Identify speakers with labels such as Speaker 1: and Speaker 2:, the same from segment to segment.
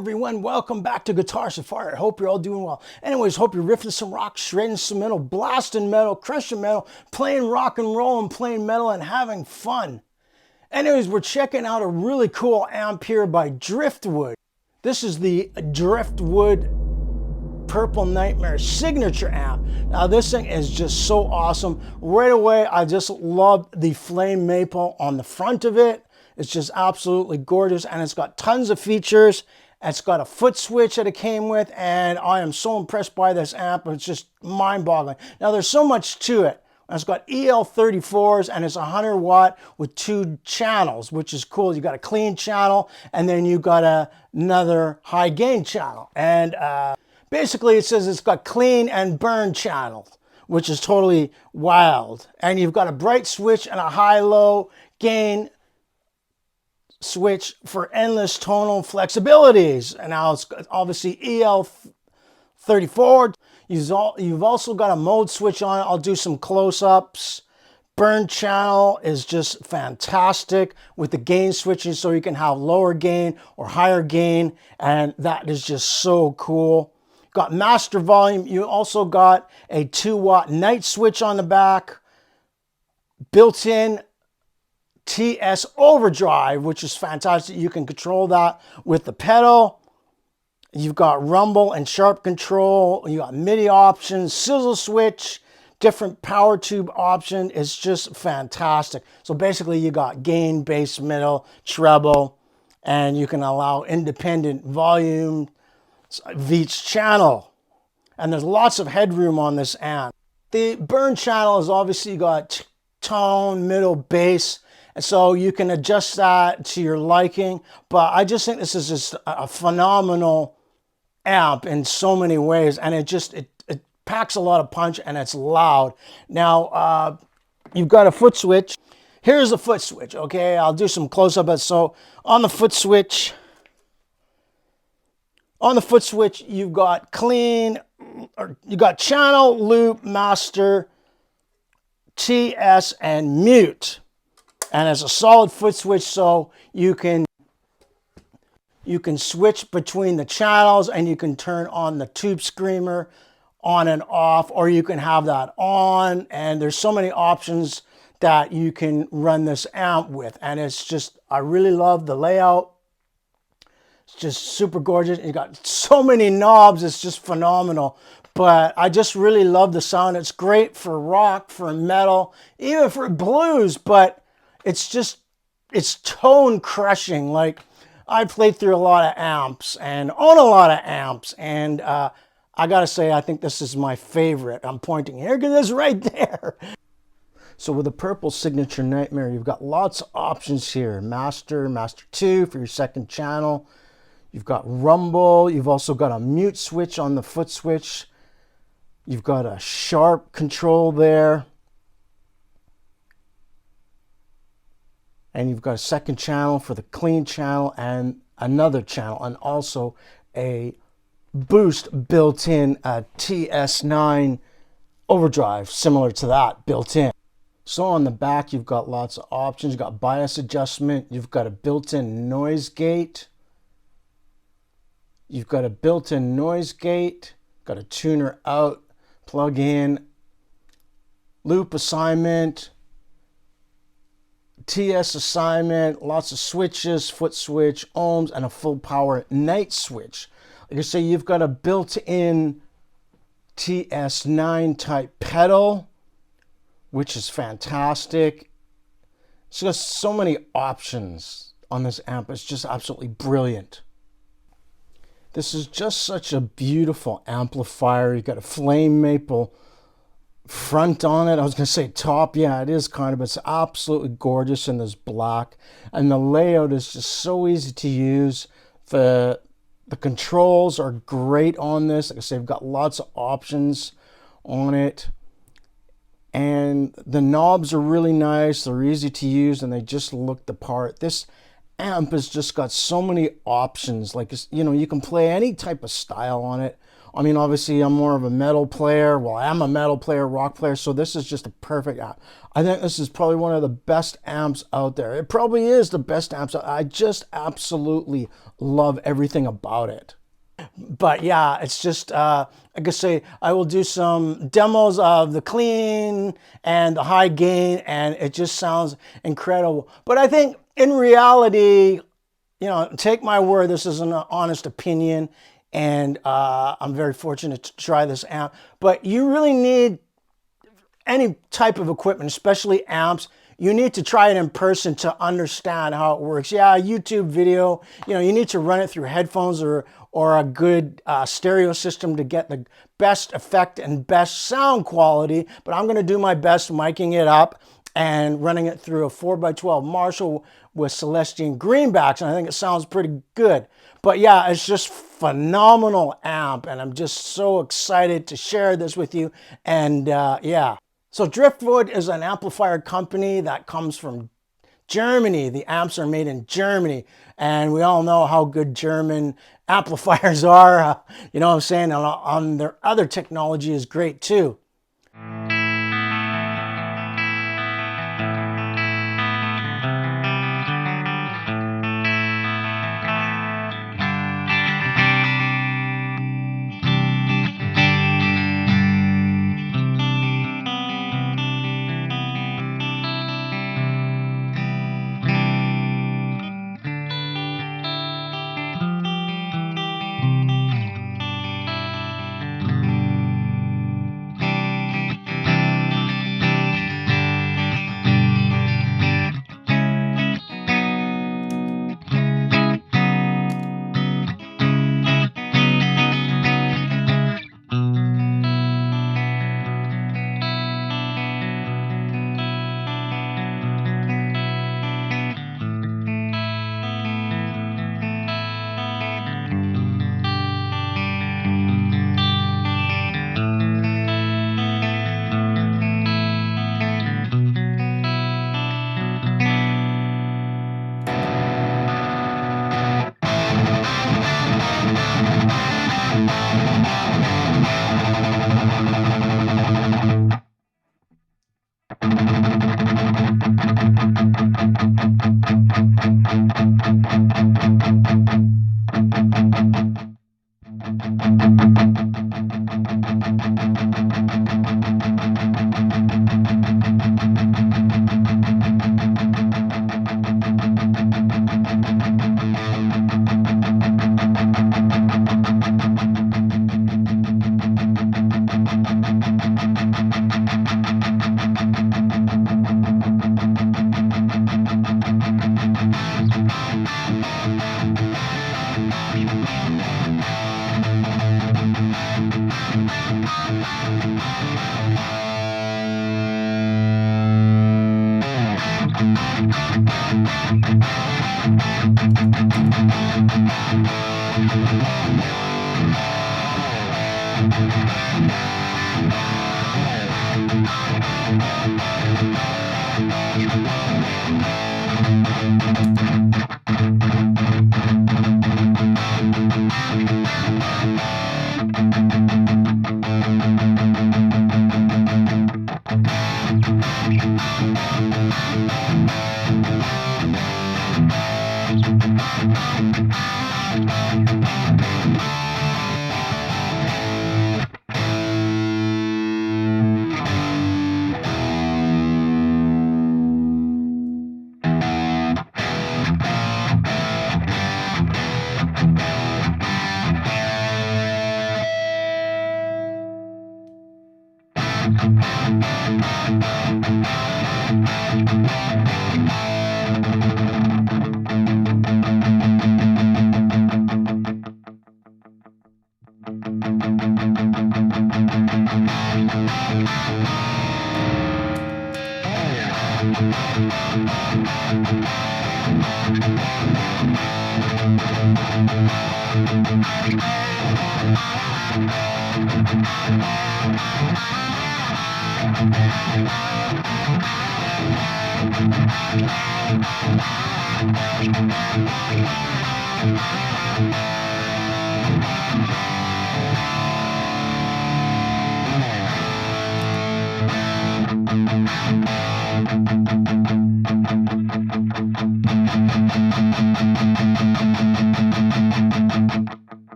Speaker 1: everyone, welcome back to Guitar Safari. I hope you're all doing well. Anyways, hope you're riffing some rock, shredding some metal, blasting metal, crushing metal, playing rock and roll and playing metal and having fun. Anyways, we're checking out a really cool amp here by Driftwood. This is the Driftwood Purple Nightmare signature amp. Now this thing is just so awesome. Right away, I just love the flame maple on the front of it. It's just absolutely gorgeous, and it's got tons of features. It's got a foot switch that it came with, and I am so impressed by this amp. It's just mind-boggling. Now there's so much to it. It's got EL34s, and it's 100 watt with 2 channels, which is cool. You got a clean channel, and then you got another high gain channel. And basically it says it's got clean and burn channels, which is totally wild. And you've got a bright switch and a high-low gain switch for endless tonal flexibilities. And now it's obviously EL34. You've also got a mode switch on it. I'll do some close-ups. Burn channel is just fantastic with the gain switching, so you can have lower gain or higher gain, and that is just so cool. Got master volume. You also got a 2 watt night switch on the back, built-in TS overdrive, which is fantastic. You can control that with the pedal. You've got rumble and sharp control. You got MIDI options, sizzle switch, different power tube option. It's just fantastic. So basically you got gain, bass, middle, treble, and you can allow independent volume of each channel. And there's lots of headroom on this amp. The burn channel is obviously got tone, middle, bass, and so you can adjust that to your liking. But I just think this is just a phenomenal amp in so many ways, and it packs a lot of punch, and it's loud. Now you've got a foot switch. Here's the foot switch. Okay, I'll do some close-up. So on the foot switch, you've got clean, or you got channel, loop, master, TS, and mute. And it's a solid foot switch, so you can switch between the channels, and you can turn on the tube screamer on and off, or you can have that on, and there's so many options that you can run this amp with. And it's just, I really love the layout. It's just super gorgeous. You got so many knobs, it's just phenomenal. But I just really love the sound. It's great for rock, for metal, even for blues, but it's tone crushing. Like, I played through a lot of amps and own a lot of amps, and I gotta say, I think this is my favorite. I'm pointing here because it's right there. So with the Purple Signature Nightmare, you've got lots of options here. Master, Master 2 for your second channel. You've got rumble. You've also got a mute switch on the foot switch. You've got a sharp control there. And you've got a second channel for the clean channel, and another channel, and also a boost built in, a TS9 overdrive, similar to that, built in. So on the back, you've got lots of options. You've got bias adjustment. You've got a built-in noise gate. You've got a built-in noise gate. Got a tuner out, plug in, loop assignment, TS assignment, lots of switches, foot switch, ohms, and a full power night switch. Like I say, you've got a built-in TS9 type pedal, which is fantastic. It's got so many options on this amp. It's just absolutely brilliant. This is just such a beautiful amplifier. You got a flame maple front on it. I was going to say top. Yeah, it is kind of, but it's absolutely gorgeous in this black. And the layout is just so easy to use. The controls are great on this. Like I say, I've got lots of options on it. And the knobs are really nice. They're easy to use, and they just look the part. This amp has just got so many options. Like, you know, you can play any type of style on it. I mean, obviously, I'm more of a metal player. Well, I'm a metal player, rock player, so this is just a perfect amp. I think this is probably one of the best amps out there. It probably is the best amps. I just absolutely love everything about it. But yeah, it's just, like I say, I will do some demos of the clean and the high gain, and it just sounds incredible. But I think in reality, you know, take my word, this is an honest opinion, and I'm very fortunate to try this amp. But you really need any type of equipment, especially amps. You need to try it in person to understand how it works. Yeah, a YouTube video, you know, you need to run it through headphones or a good stereo system to get the best effect and best sound quality. But I'm going to do my best miking it up and running it through a 4x12 Marshall with Celestine greenbacks, and I think it sounds pretty good. But yeah, it's just phenomenal amp, and I'm just so excited to share this with you. And yeah, so Driftwood is an amplifier company that comes from Germany. The amps are made in Germany, and we all know how good German amplifiers are. You know what I'm saying? And their other technology is great too.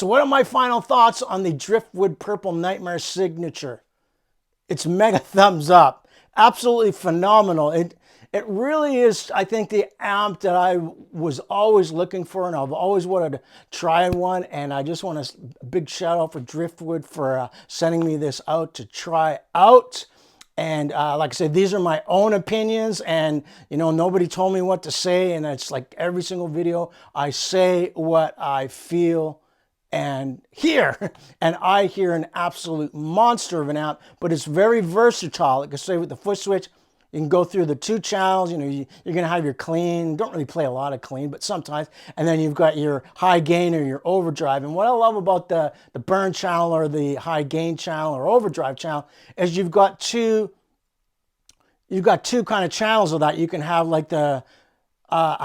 Speaker 1: So what are my final thoughts on the Driftwood Purple Nightmare Signature? It's mega thumbs up. Absolutely phenomenal. It really is, I think, the amp that I was always looking for, and I've always wanted to try one. And I just want a big shout out for Driftwood for sending me this out to try out. And like I said, these are my own opinions, and nobody told me what to say. And it's like every single video, I say what I feel and hear, and I hear an absolute monster of an amp, but it's very versatile. Like I say, with the Footswitch, you can go through the two channels. You're gonna have your clean. Don't really play a lot of clean, but sometimes. And then you've got your high gain or your overdrive. And what I love about the burn channel or the high gain channel or overdrive channel is you've got two kind of channels of that. You can have like a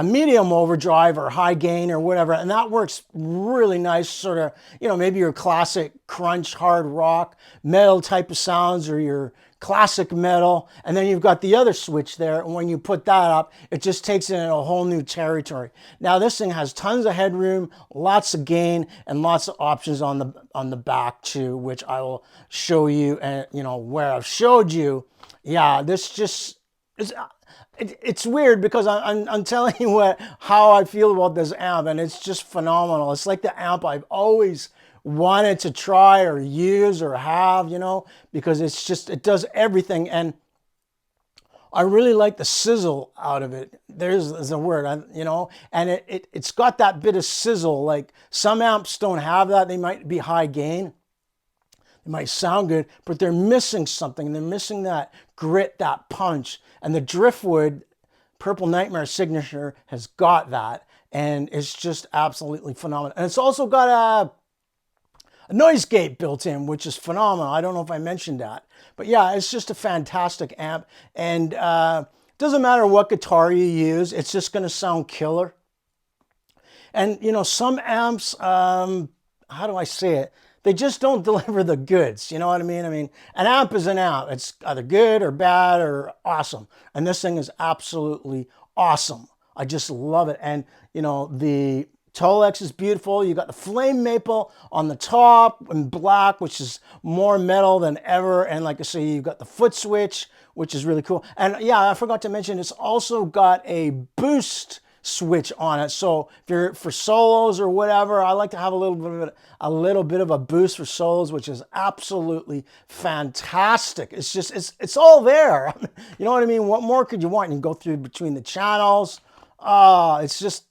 Speaker 1: medium overdrive or high gain or whatever, and that works really nice, sort of, maybe your classic crunch, hard rock, metal type of sounds, or your classic metal. And then you've got the other switch there, and when you put that up, it just takes it in a whole new territory. Now this thing has tons of headroom, lots of gain, and lots of options on the back too, which I will show you. And where I've showed you, yeah, this just is. It's weird because I'm telling you how I feel about this amp, and it's just phenomenal. It's like the amp I've always wanted to try or use or have, because it does everything. And I really like the sizzle out of it. There's a word, you know, and it's got that bit of sizzle. Like some amps don't have that. They might be high gain. It might sound good, but they're missing something. They're missing that grit, that punch. And the Driftwood Purple Nightmare signature has got that. And it's just absolutely phenomenal. And it's also got a noise gate built in, which is phenomenal. I don't know if I mentioned that. But yeah, it's just a fantastic amp. And doesn't matter what guitar you use, it's just going to sound killer. And, you know, some amps, how do I say it? They just don't deliver the goods. You know what I mean? I mean, an amp is an amp. It's either good or bad or awesome. And this thing is absolutely awesome. I just love it. And, you know, the Tolex is beautiful. You got the flame maple on the top in black, which is more metal than ever. And like I say, you've got the Footswitch, which is really cool. And yeah, I forgot to mention, it's also got a boost switch on it. So if you're for solos or whatever, I like to have a little bit of a boost for solos, which is absolutely fantastic. It's just it's all there. You know what I mean? What more could you want? You can go through between the channels. It's just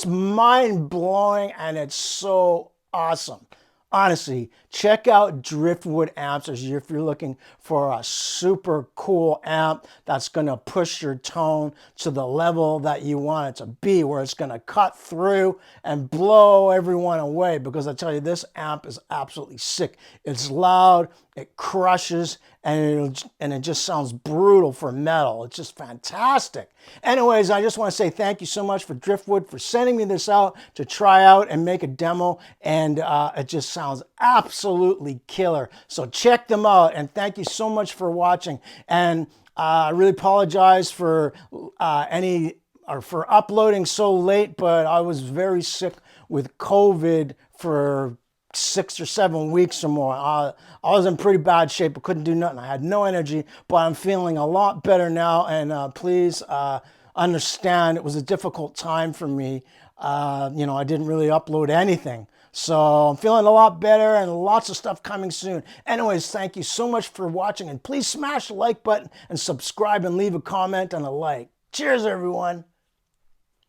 Speaker 1: mind blowing, and it's so awesome. Honestly, check out Driftwood amps if you're looking for a super cool amp that's going to push your tone to the level that you want it to be, where it's going to cut through and blow everyone away. Because I tell you, this amp is absolutely sick. It's loud, it crushes, and it just sounds brutal for metal. It's just fantastic. Anyways, I just want to say thank you so much for Driftwood for sending me this out to try out and make a demo, and it just sounds absolutely killer. So check them out, and thank you so much for watching. And I really apologize for for uploading so late, but I was very sick with COVID for 6 or 7 weeks or more. I was in pretty bad shape. I couldn't do nothing. I had no energy, but I'm feeling a lot better now. And please understand, it was a difficult time for me. You know, I didn't really upload anything. So I'm feeling a lot better, and lots of stuff coming soon. Anyways, thank you so much for watching, and please smash the like button and subscribe and leave a comment and a like. Cheers, everyone.